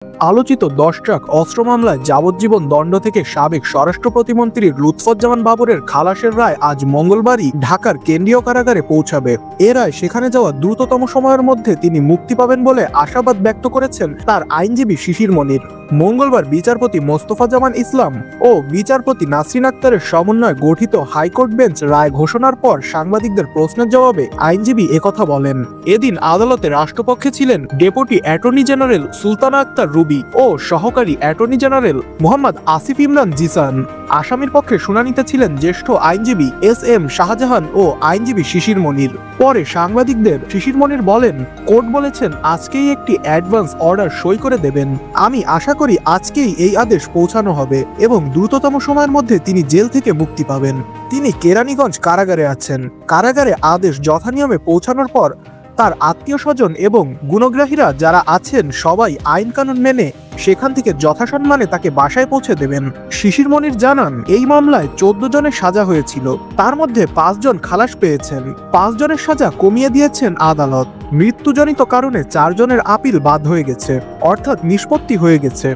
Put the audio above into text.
আলোচিত 10 ট্রাক অস্ত্র মামলায় যাবজ্জীবন দণ্ড থেকে সাবেক স্বরাষ্ট্র প্রতিমন্ত্রী লুৎফুজ্জামান বাবরের খালাসের রায় আজ মঙ্গলবারই ঢাকার কেন্দ্রীয় কারাগারে পৌঁছাবে। এ রায় সেখানে যাওয়া দ্রুততম সময়ের মধ্যে তিনি মুক্তি পাবেন বলে আশাবাদ ব্যক্ত করেছেন তার আইনজীবী শিশির মনির। মঙ্গলবার বিচারপতি মোস্তফা জামান ইসলাম ও বিচারপতি নাসরিন আক্তারের সমন্বয়ে গঠিত হাইকোর্ট বেঞ্চ রায় ঘোষণার পর সাংবাদিকদের প্রশ্নের জবাবে আইনজীবী একথা বলেন। এদিন আদালতে রাষ্ট্রপক্ষে ছিলেন deputy attorney general Sultana Akhtar Ruby ও সহকারী অ্যাটর্নি জেনারেল মোহাম্মদ আসিফ ইমরান জিসান। আসামির পক্ষে শুনানিতে ছিলেন জ্যেষ্ঠ আইনজীবী এস.এম. শাহজাহান ও আইনজীবী শিশির মনির। পরে সাংবাদিকদের শিশির মনির বলেন, কোর্ট বলেছেন আজকেই একটি অ্যাডভান্স অর্ডার সই করে দেবেন। আমি আশা করি আজকেই এই আদেশ পৌঁছানো হবে এবং দ্রুততম সময়ের মধ্যে তিনি জেল থেকে মুক্তি পাবেন। তিনি কেরানীগঞ্জ কারাগারে আছেন। কারাগারে আদেশ যথানিয়মে পৌঁছানোর পর তার আত্মীয় স্বজন এবং গুণগ্রাহীরা যারা আছেন সবাই আইন কানুন মেনে সেখান থেকে যথাসম্মানে তাকে বাসায় পৌঁছে দেবেন। শিশির মনির জানান, এই মামলায় 14 জনের সাজা হয়েছিল, তার মধ্যে 5 জন খালাস পেয়েছেন। 5 জনের সাজা কমিয়ে দিয়েছেন আদালত। মৃত্যুজনিত কারণে 4 জনের আপিল বাদ হয়ে গেছে, অর্থাৎ নিষ্পত্তি হয়ে গেছে।